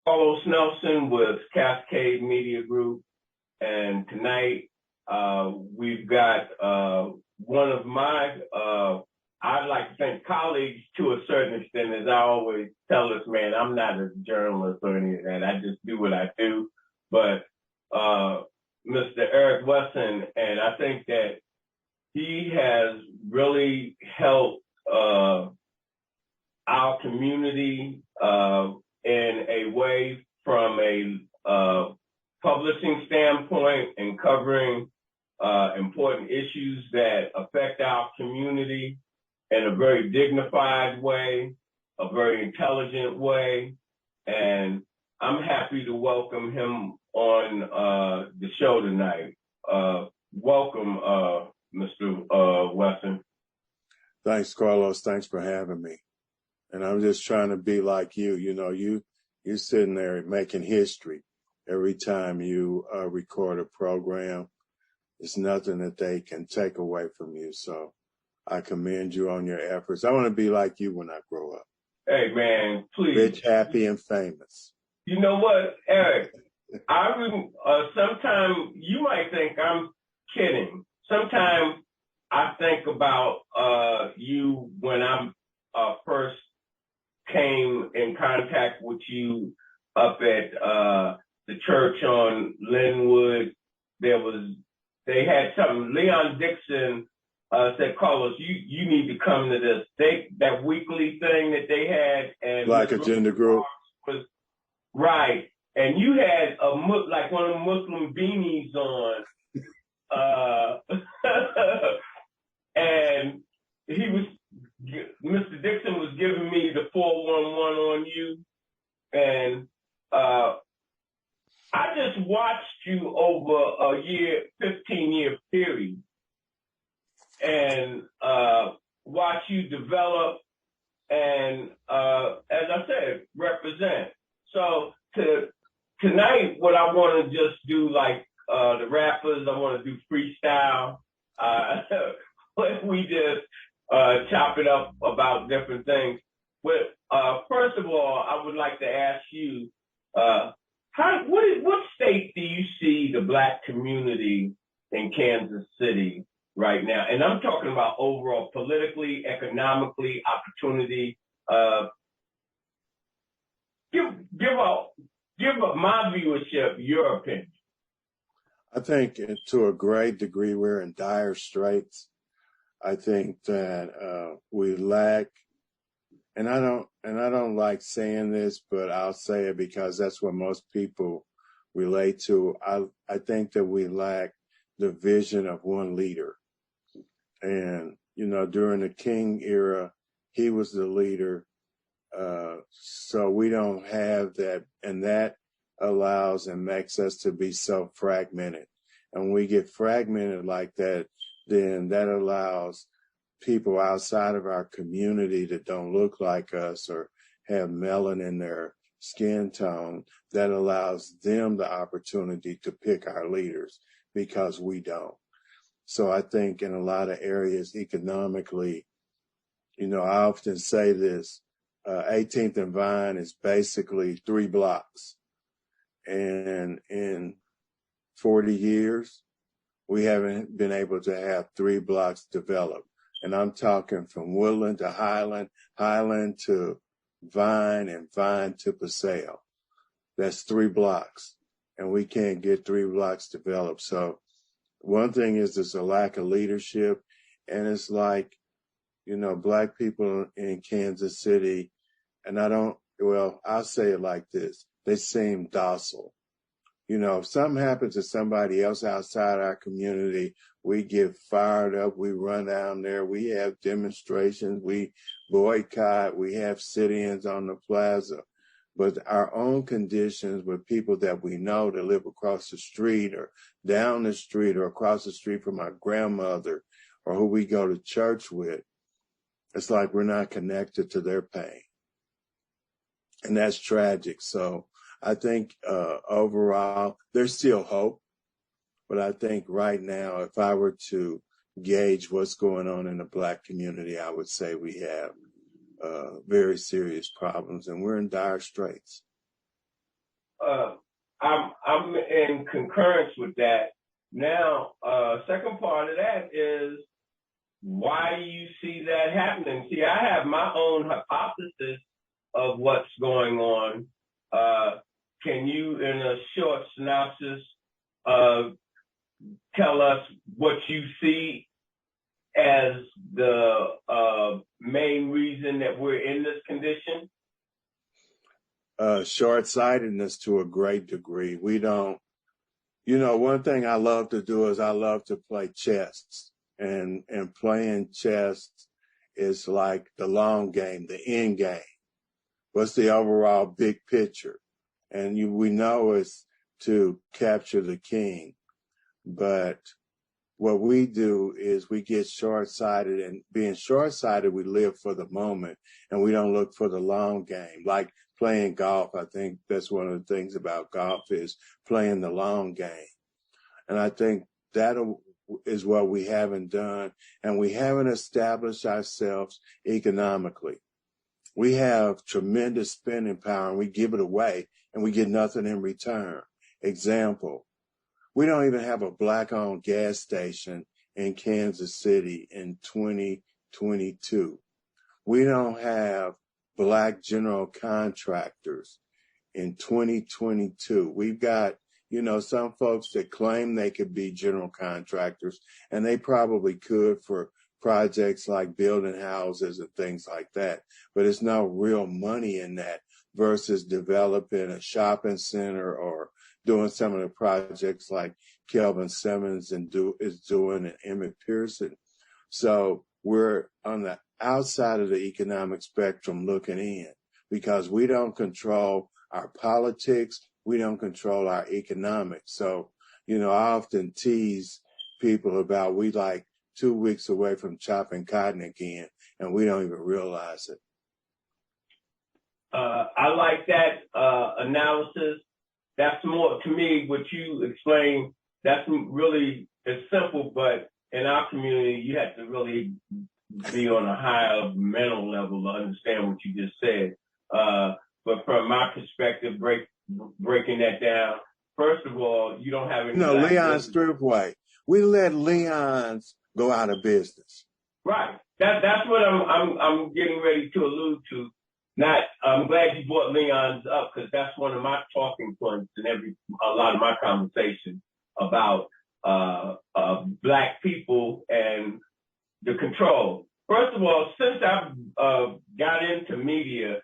Carlos Nelson with CascadeMediaGroup, and tonight we've got one of my, I'd like to think colleagues to a certain extent, as I always tell this man, I'm not a journalist or any of that. I just do what I do. But Mr. Eric Wesson, and I think that he has really helped our community in a way from a publishing standpoint and covering important issues that affect our community in a very dignified way, a very intelligent way. And I'm happy to welcome him on the show tonight. Welcome, Mr. Wesson. Thanks, Carlos. Thanks for having me. And I'm just trying to be like you. You know, you're sitting there making history every time you record a program. It's nothing that they can take away from you. So I commend you on your efforts. I want to be like you when I grow up. Hey, man, please. Rich, happy, and famous. You know what, Eric? Sometimes you might think I'm kidding. Sometimes I think about you when I first came in contact with you up at the church on Linwood. They had something. Leon Dixon said, Carlos, you need to come to this. That weekly thing that they had, and Black Agenda Group. Was right. And you had like one of the Muslim beanies on. And Mr. Dixon was giving me the 411 on you. And I just watched you over a 15-year period, and watch you develop and, as I said, represent. So tonight, what I want to just do, like the rappers, I want to do freestyle. We just chop it up about different things. But first of all, I would like to ask you, what state do you see the Black community in Kansas City right now? And I'm talking about overall politically, economically, opportunity. Give my viewership your opinion. I think to a great degree we're in dire straits. I think that we lack, and I don't like saying this, but I'll say it because that's what most people relate to. I think that we lack the vision of one leader. And, you know, during the King era, he was the leader. So we don't have that, and that allows and makes us to be so fragmented. And when we get fragmented like that, then that allows people outside of our community that don't look like us or have melanin in their skin tone, that allows them the opportunity to pick our leaders because we don't. So I think in a lot of areas economically, you know, I often say this, 18th and Vine is basically 3 blocks. And in 40 years, we haven't been able to have 3 blocks developed. And I'm talking from Woodland to Highland, Highland to Vine, and Vine to Paseo. That's 3 blocks. And we can't get 3 blocks developed. So one thing is there's a lack of leadership. And it's like, you know, Black people in Kansas City, and I'll say it like this. They seem docile. You know, if something happens to somebody else outside our community, we get fired up. We run down there. We have demonstrations. We boycott. We have sit-ins on the plaza. But our own conditions with people that we know that live across the street or down the street or across the street from our grandmother or who we go to church with, it's like we're not connected to their pain. And that's tragic. So I think overall, there's still hope. But I think right now, if I were to gauge what's going on in the Black community, I would say we have very serious problems, and we're in dire straits. I'm in concurrence with that. Now, second part of that is, why do you see that happening? See, I have my own hypothesis of what's going on. Can you, in a short synopsis, tell us what you see as the main reason that we're in this condition? Short-sightedness to a great degree. We don't, one thing I love to do is I love to play chess. And playing chess is like the long game, the end game. What's the overall big picture? And we know it's to capture the king. But what we do is we get short-sighted, and being short-sighted, we live for the moment and we don't look for the long game. Like playing golf, I think that's one of the things about golf is playing the long game. And I think that is what we haven't done, and we haven't established ourselves economically. We have tremendous spending power and we give it away and we get nothing in return. Example, we don't even have a black-owned gas station in Kansas City in 2022. We don't have black general contractors in 2022. We've got, some folks that claim they could be general contractors, and they probably could for projects like building houses and things like that. But it's no real money in that versus developing a shopping center or doing some of the projects like Kelvin Simmons is doing and Emmett Pearson. So we're on the outside of the economic spectrum looking in because we don't control our politics. We don't control our economics. So, I often tease people about we like 2 weeks away from chopping cotton again, and we don't even realize it. I like that analysis. That's more, to me, what you explained, that's really, it's simple, but in our community, you have to really be on a higher mental level to understand what you just said. But from my perspective, breaking that down, first of all, you don't have any. Leon's Thriftway. We let Leon's go out of business. Right. That's what I'm getting ready to allude to. I'm glad you brought Leon's up because that's one of my talking points in a lot of my conversation about Black people and the control. First of all, since I've got into media,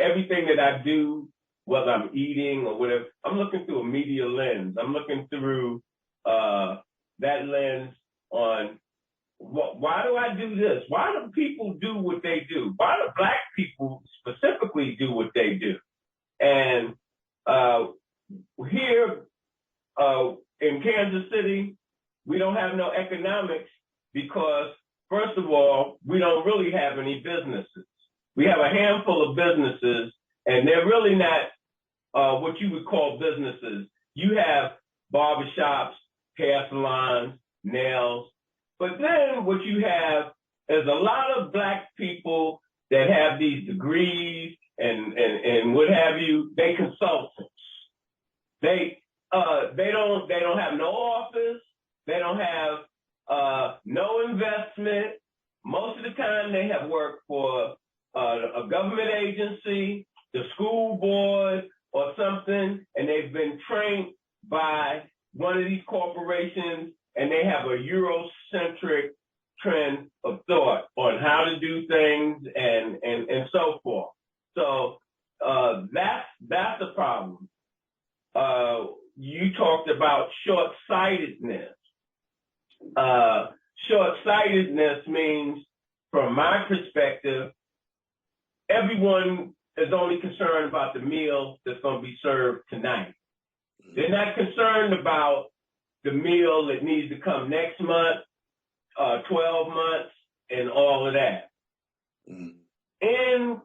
everything that I do, whether I'm eating or whatever, I'm looking through a media lens. I'm looking through that lens on why do I do this? Why do people do what they do? Why do Black people specifically do what they do? And here in Kansas City, we don't have no economics because, first of all, we don't really have any businesses. We have a handful of businesses, and they're really not what you would call businesses. You have barbershops, hair salons, nails. But then what you have is a lot of Black people that have these degrees and what have you. They consultants. They don't have no office. They don't have no investment. Most of the time they have worked for a government agency, the school board, or something, and they've been trained by one of these corporations, and they have a Eurocentric trend of thought on how to do things and so forth. So that's a problem. You talked about short-sightedness. Short-sightedness means, from my perspective, everyone is only concerned about the meal that's going to be served tonight. They're not concerned about the meal that needs to come next month, 12 months, and all of that. In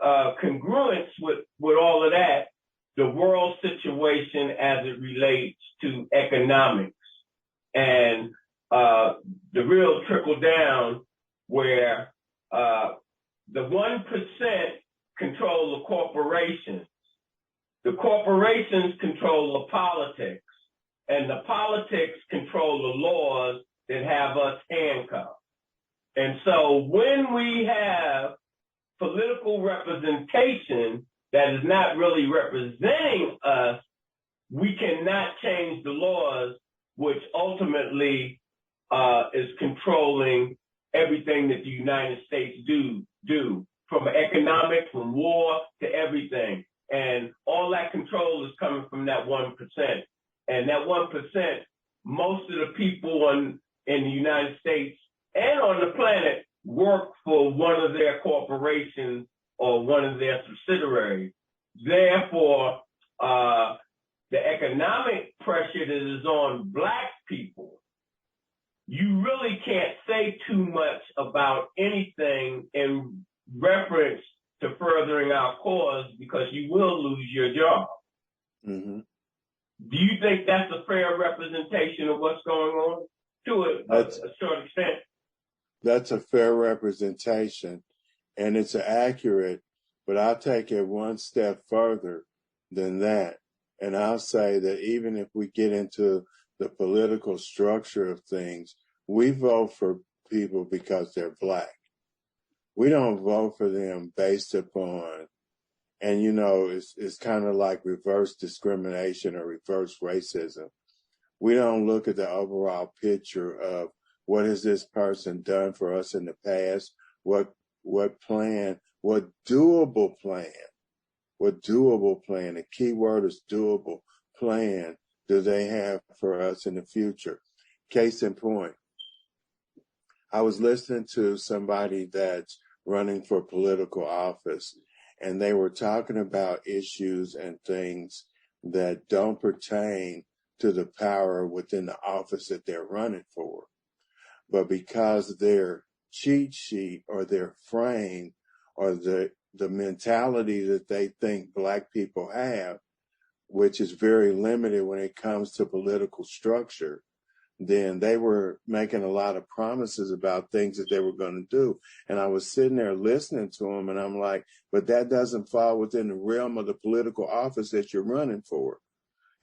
congruence with all of that, the world situation as it relates to economics and the real trickle down where the 1% control the corporation. the corporations control the politics, and the politics control the laws that have us handcuffed. And so when we have political representation that is not really representing us, we cannot change the laws, which ultimately is controlling everything that the United States do, from economic, from war to everything. And all that control is coming from that 1%. And that 1%, most of the people in the United States and on the planet work for one of their corporations or one of their subsidiaries. Therefore, the economic pressure that is on Black people, you really can't say too much about anything in reference to furthering our cause because you will lose your job. Mm-hmm. Do you think that's a fair representation of what's going on? To a short extent. That's a fair representation, and it's accurate, but I'll take it one step further than that. And I'll say that even if we get into the political structure of things, we vote for people because they're Black. We don't vote for them based upon, and you know, it's kind of like reverse discrimination or reverse racism. We don't look at the overall picture of what has this person done for us in the past, what plan, what doable plan, the key word is doable plan do they have for us in the future. Case in point, I was listening to somebody that's running for political office, and they were talking about issues and things that don't pertain to the power within the office that they're running for. But because their cheat sheet or their frame or the mentality that they think Black people have, which is very limited when it comes to political structure, then they were making a lot of promises about things that they were going to do. And I was sitting there listening to them, and I'm like, but that doesn't fall within the realm of the political office that you're running for.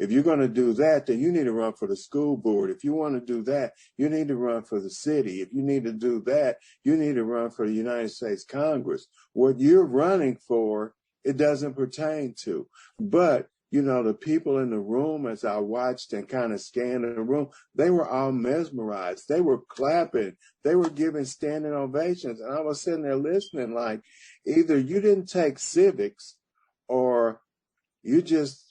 If you're going to do that, then you need to run for the school board. If you want to do that, you need to run for the city. If you need to do that, you need to run for the United States Congress. What you're running for, it doesn't pertain to. But, you know, the people in the room, as I watched and kind of scanned the room, they were all mesmerized. They were clapping. They were giving standing ovations. And I was sitting there listening like, either you didn't take civics or you just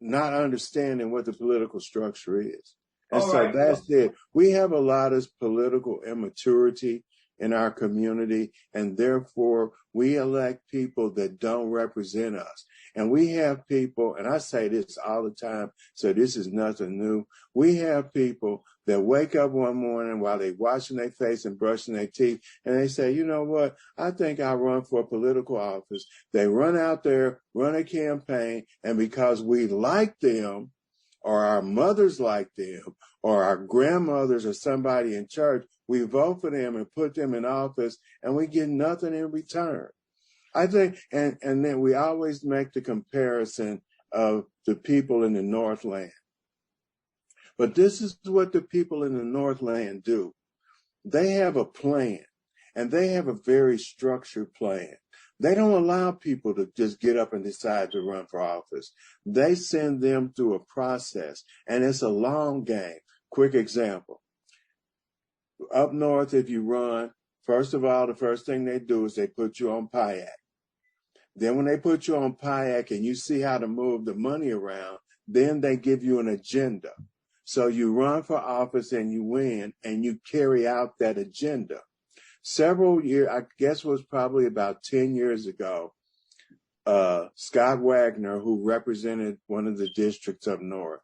not understanding what the political structure is. And all so right. that's it. We have a lot of political immaturity in our community, and therefore we elect people that don't represent us. And we have people, and I say this all the time, so this is nothing new. We have people that wake up one morning while they're washing their face and brushing their teeth, and they say, you know what, I think I'll run for a political office. They run out there, run a campaign, and because we like them, or our mothers like them, or our grandmothers or somebody in church, we vote for them and put them in office, and we get nothing in return. I think, and then we always make the comparison of the people in the Northland. But this is what the people in the Northland do. They have a plan, and they have a very structured plan. They don't allow people to just get up and decide to run for office. They send them through a process, and it's a long game. Quick example. Up north, if you run, first of all, the first thing they do is they put you on PIAC. Then when they put you on PIAC and you see how to move the money around, then they give you an agenda. So you run for office and you win, and you carry out that agenda. Several years, I guess it was probably about 10 years ago, Scott Wagner, who represented one of the districts up north,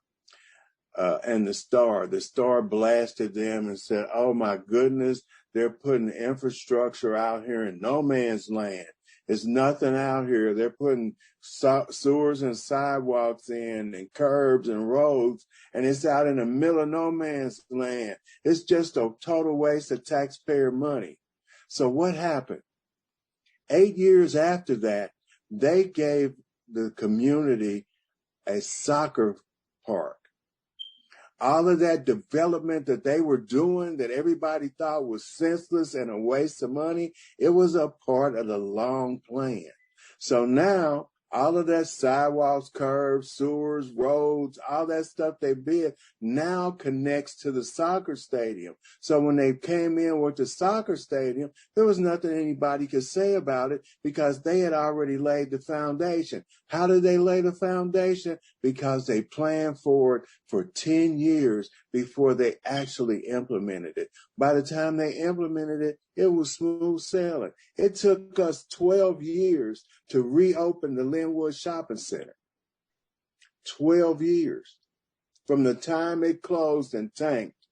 and the Star blasted them and said, oh my goodness, they're putting infrastructure out here in no man's land. There's nothing out here. They're putting sewers and sidewalks in and curbs and roads, and it's out in the middle of no man's land. It's just a total waste of taxpayer money. So what happened? 8 years after that, they gave the community a soccer park. All of that development that they were doing that everybody thought was senseless and a waste of money, it was a part of the long plan. So now all of that sidewalks, curbs, sewers, roads, all that stuff they built now connects to the soccer stadium. So when they came in with the soccer stadium, there was nothing anybody could say about it because they had already laid the foundation. How did they lay the foundation? Because they planned for it for 10 years before they actually implemented it. By the time they implemented it, it was smooth sailing. It took us 12 years to reopen the Linwood Shopping Center. 12 years. From the time it closed and tanked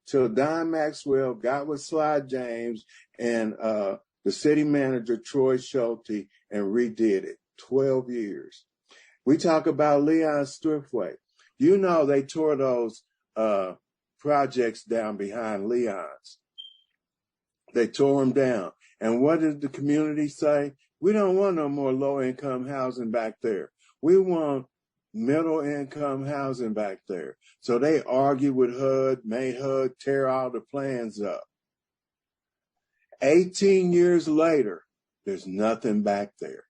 till Don Maxwell got with Sly James and the city manager, Troy Schulte, and redid it. 12 years. We talk about Leon's Thriftway. You know they tore those projects down behind Leon's. They tore them down. And what did the community say? We don't want no more low-income housing back there. We want middle-income housing back there. So they argued with HUD, made HUD tear all the plans up. 18 years later, there's nothing back there.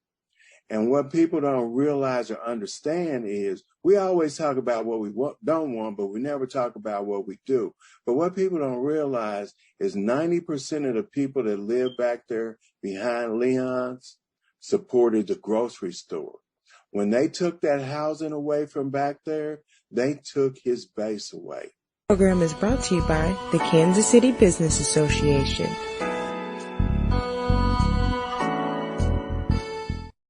And what people don't realize or understand is we always talk about what we don't want, but we never talk about what we do. But what people don't realize is 90% of the people that live back there behind Leon's supported the grocery store. When they took that housing away from back there, they took his base away. The program is brought to you by the Kansas City Business Association.